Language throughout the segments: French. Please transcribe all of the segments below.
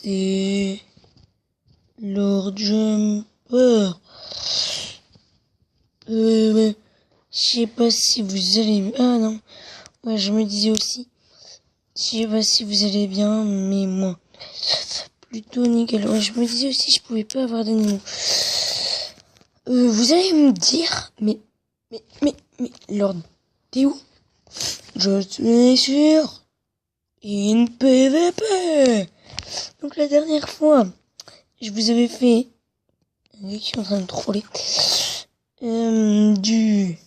c'est Lord Jumper. Je sais pas si vous allez... Ah non, ouais, je me disais aussi. Je sais pas si vous allez bien, mais moi, plutôt nickel. Ouais, je me disais aussi, je pouvais pas avoir d'animaux. Vous allez me dire, mais, Lord, t'es où? Je suis sur une PVP. Donc la dernière fois, je vous avais fait... Je suis en train de troller. Du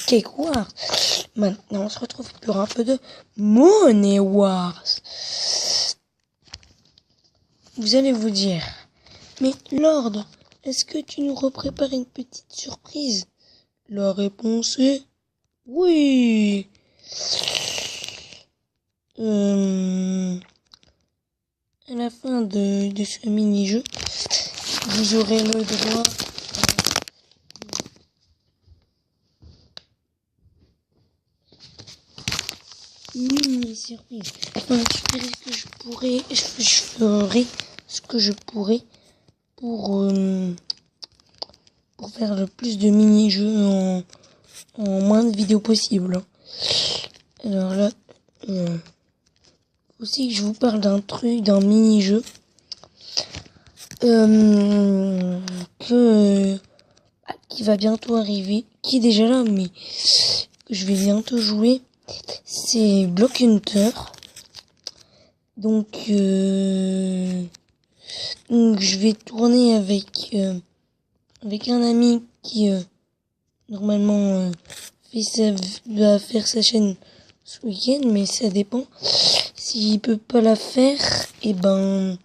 Cake Wars. Maintenant, on se retrouve pour un peu de Money Wars. Vous allez vous dire, mais Lord, est-ce que tu nous reprépares une petite surprise? La réponse est oui. À la fin de ce mini-jeu, vous aurez le droit mini surprise. Enfin, je ferai ce que je pourrai pour faire le plus de mini-jeux en moins de vidéos possible. Alors là, aussi que je vous parle d'un mini-jeu qui va bientôt arriver, qui est déjà là, mais que je vais bientôt jouer. C'est Block Hunter. Donc je vais tourner avec un ami qui normalement va faire sa chaîne ce week-end, mais ça dépend. S'il peut pas la faire, et ben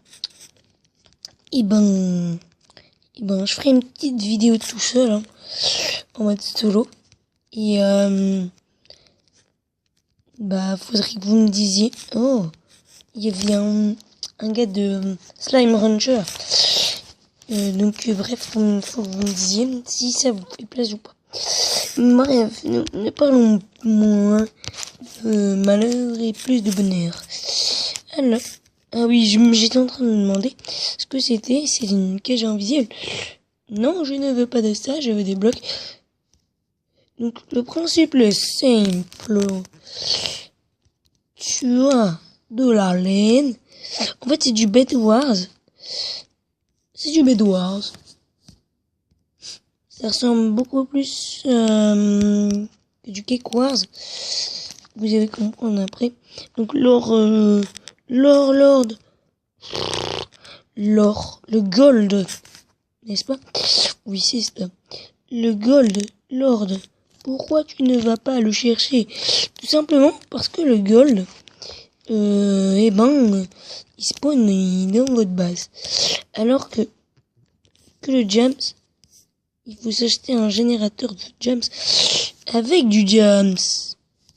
je ferai une petite vidéo tout seul, hein, en mode solo. Et faudrait que vous me disiez, oh, il y avait un gars de Slime Rancher. Donc bref, faut que vous me disiez si ça vous fait plaisir ou pas. Bref, ne parlons moins de malheur et plus de bonheur. Alors, ah oui, j'étais en train de me demander ce que c'était. C'est une cage invisible. Non, je ne veux pas de ça, je veux des blocs. Donc le principe est simple. Tu as de la laine. En fait, c'est du Bed Wars. C'est du Bed Wars. Ça ressemble beaucoup plus que du Cake Wars. Vous allez comprendre après. Donc le gold, n'est-ce pas? Oui, c'est ça. Le gold, Lord. Pourquoi tu ne vas pas le chercher? Tout simplement parce que le gold, il spawn dans votre base. Alors que le Jams, il faut s'acheter un générateur de Jams avec du Jams.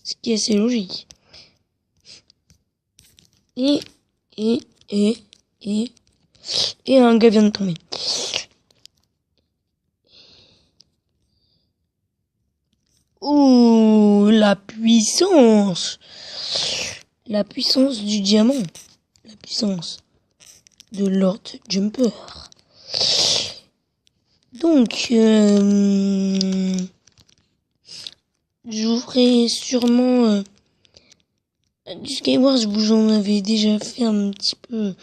Ce qui est assez logique. Et un gars vient de tomber. Oh, la puissance! La puissance du diamant. La puissance de Lord Jumper. Donc, j'ouvrirai sûrement du Skywars, vous en avez déjà fait un petit peu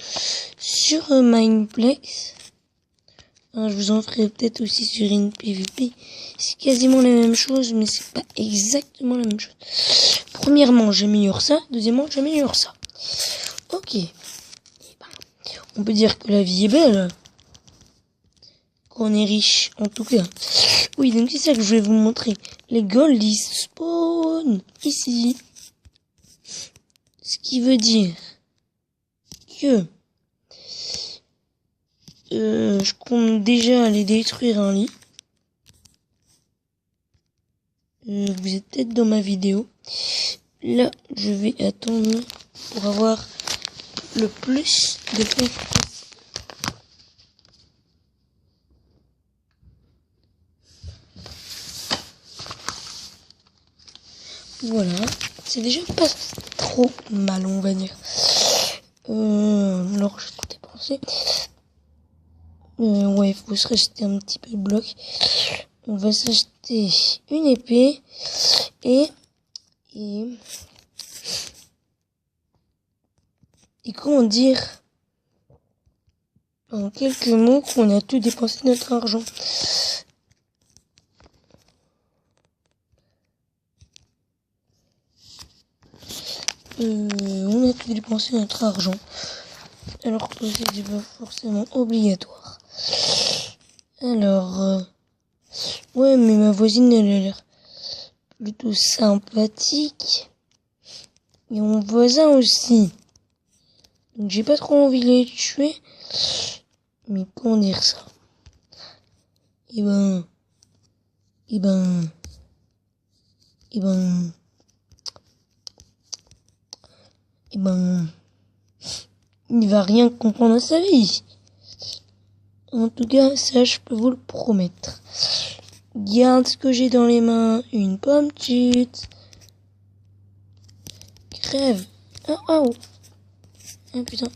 sur Mineplex. Je vous en ferai peut-être aussi sur une PVP. C'est quasiment la même chose, mais c'est pas exactement la même chose. Premièrement, j'améliore ça. Deuxièmement, j'améliore ça. Ok. On peut dire que la vie est belle. Qu'on est riche, en tout cas. Oui, donc c'est ça que je vais vous montrer. Les goldies spawn ici. Ce qui veut dire que je compte déjà aller détruire un lit. Vous êtes peut-être dans ma vidéo. Là, je vais attendre pour avoir le plus de points. Voilà, c'est déjà pas trop mal, on va dire. Alors, j'ai tout dépensé. Ouais, il faut se racheter un petit peu de bloc. On va s'acheter une épée et comment dire en quelques mots qu'on a tout dépensé notre argent. On a tout dépensé notre argent. Alors que c'est pas forcément obligatoire. Alors, ouais, mais ma voisine, elle a l'air plutôt sympathique. Et mon voisin aussi. Donc j'ai pas trop envie de les tuer. Mais comment dire ça? Eh ben, il va rien comprendre à sa vie. En tout cas, ça, je peux vous le promettre. Garde ce que j'ai dans les mains. Une pomme tute. Crève. Oh, oh. Oh, putain.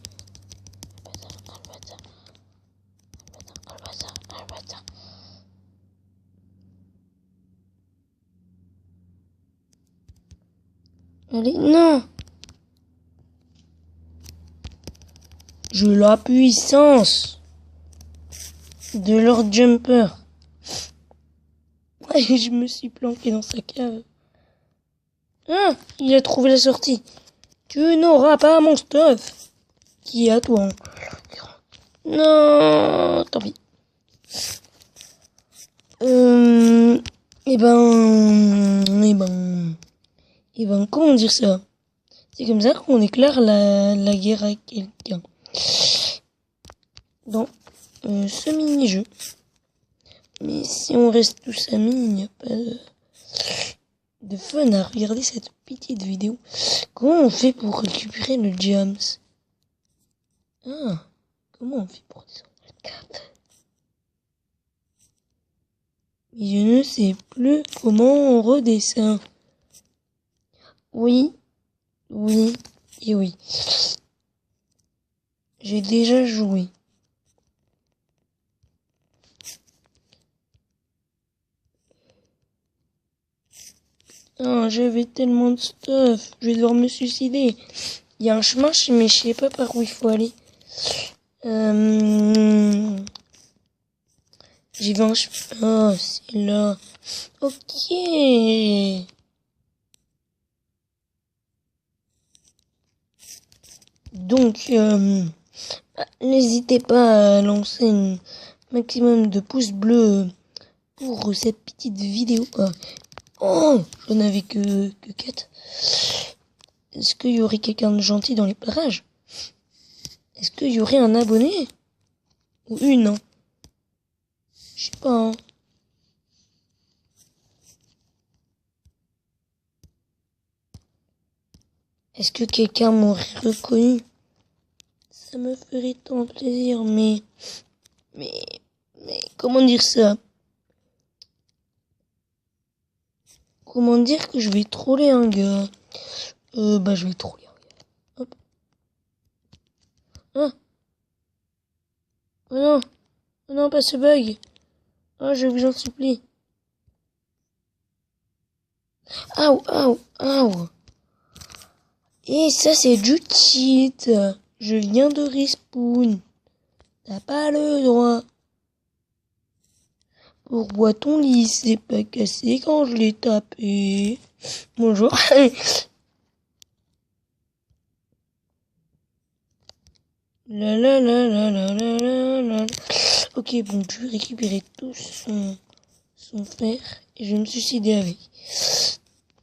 Allez, non. J'ai la puissance de Lord Jumper. Ouais, je me suis planqué dans sa cave. Ah, il a trouvé la sortie. Tu n'auras pas mon stuff. Qui est à toi. Non, tant pis. Comment dire ça? C'est comme ça qu'on déclare la guerre à quelqu'un. Dans ce mini-jeu. Mais si on reste tous amis, il n'y a pas de fun à regarder cette petite vidéo. Comment on fait pour récupérer le Jams? Ah, comment on fait pour descendre la carte? Mais je ne sais plus comment on redescend. Oui, oui et oui. J'ai déjà joué. Ah, j'avais tellement de stuff. Je vais devoir me suicider. Il y a un chemin, mais je sais pas par où il faut aller. J'y vais un chemin. Oh, c'est là. Ok. Donc, n'hésitez pas à lancer un maximum de pouces bleus pour cette petite vidéo. Oh, j'en avais que 4. Est-ce qu'il y aurait quelqu'un de gentil dans les parages? Est-ce qu'il y aurait un abonné? Ou une, hein? Je sais pas, hein. Est-ce que quelqu'un m'aurait reconnu? Ça me ferait tant plaisir, mais comment dire ça? Comment dire que je vais troller un gars? Je vais troller un gars. Hop. Ah. Oh non. Oh non, pas ce bug. Oh, je vous en supplie. Aouh, aouh, aouh. Et ça, c'est du cheat. Je viens de respawn. T'as pas le droit. Pourquoi ton lit s'est pas cassé quand je l'ai tapé? Bonjour. La la la la la la la la. Ok, bon, je vais récupérer tout son fer et je vais me suicider avec.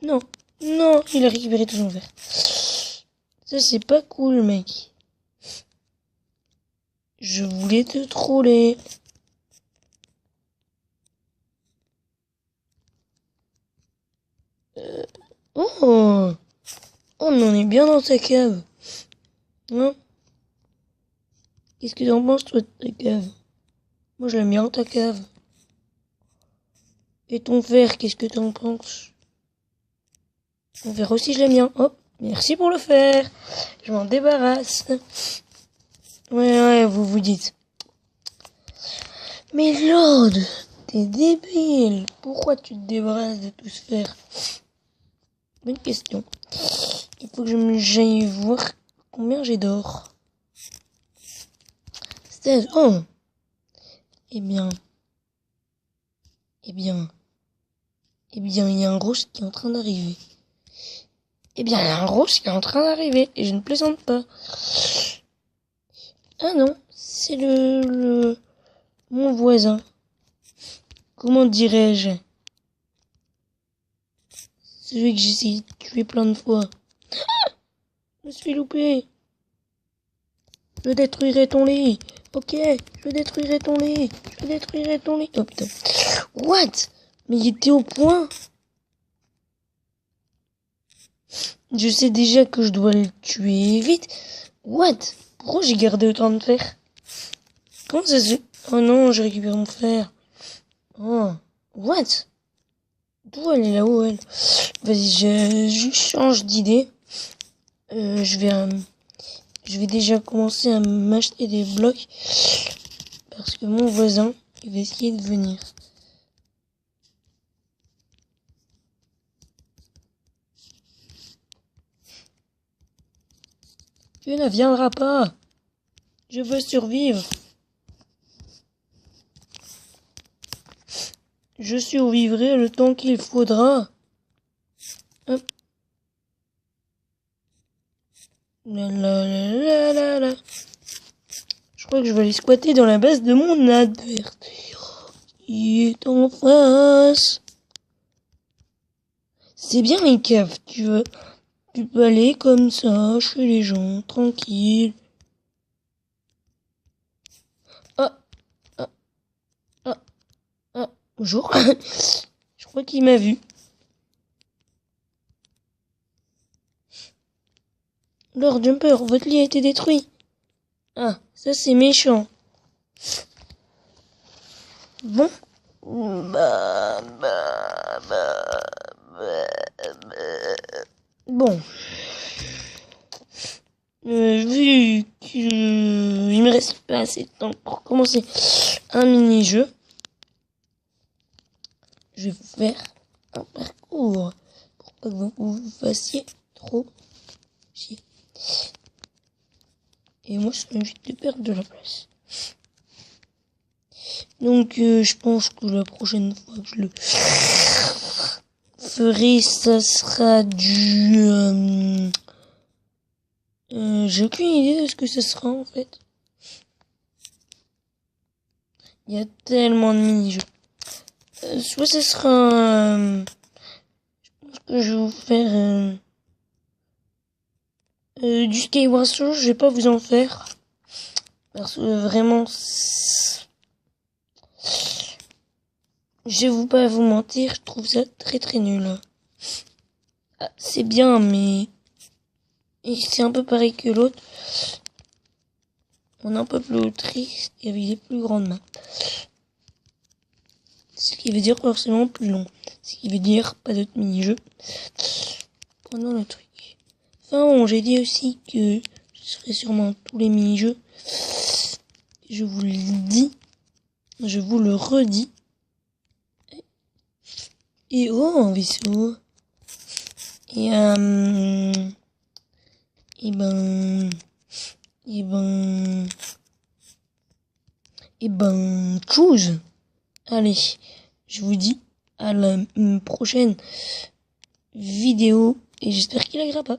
Non, non, il a récupéré tout son fer. Ça, c'est pas cool, mec. Je voulais te troller. Oh, on en est bien dans ta cave. Hein? Qu'est-ce que t'en penses, toi, de ta cave? Moi, je l'aime bien, ta cave. Et ton fer, qu'est-ce que t'en penses? Ton fer aussi, je l'aime bien. Hop, Merci pour le faire. Je m'en débarrasse. Ouais, vous vous dites. Mais Lord, t'es débile. Pourquoi tu te débarrasses de tout ce fer? Bonne question. Il faut que j'aille voir combien j'ai d'or. 16. Oh. Eh bien, il y a un rouge qui est en train d'arriver. Et je ne plaisante pas. Ah non, c'est mon voisin. Comment dirais-je? Celui que j'ai essayé de tuer plein de fois. Je me suis loupé. Je détruirai ton lit. Ok, je détruirai ton lit. Oh putain. What? Mais il était au point. Je sais déjà que je dois le tuer vite. What? Pourquoi j'ai gardé autant de fer? Comment ça se... Oh non, je récupère mon fer. Oh. What? D'où elle est là-haut, elle? Vas-y, je change d'idée. Je vais déjà commencer à m'acheter des blocs. Parce que mon voisin, il va essayer de venir. Tu ne viendras pas. Je veux survivre. Je survivrai le temps qu'il faudra. Hop. La. Je crois que je vais aller squatter dans la base de mon adversaire. Il est en face. C'est bien une cave, tu peux aller comme ça, chez les gens, tranquille. Bonjour. Je crois qu'il m'a vu. Lord Jumper, votre lit a été détruit. Ah, ça c'est méchant. Bon. Bon. Vu qu'il me reste pas assez de temps pour commencer un mini-jeu, je vais vous faire un parcours pour pas que vous vous fassiez trop chier. Et moi, je m'invite de perdre de la place. Donc, je pense que la prochaine fois que je le ferai, ça sera du... j'ai aucune idée de ce que ce sera, en fait. Il y a tellement de mini-jeux. Soit ce sera... je pense que je vais vous faire... du Skyward Sword, je vais pas vous en faire. Parce que vraiment... je vais pas vous mentir, je trouve ça très très nul. Ah, c'est bien, mais... et c'est un peu pareil que l'autre. On est un peu plus triste et avec des plus grandes maps. Ce qui veut dire forcément plus long. Ce qui veut dire pas d'autres mini-jeux pendant le truc. Enfin bon, j'ai dit aussi que je ferai sûrement tous les mini-jeux. Je vous le dis. Je vous le redis. Et oh, un vaisseau. Et choose. Allez, je vous dis à la prochaine vidéo et j'espère qu'il agréera pas.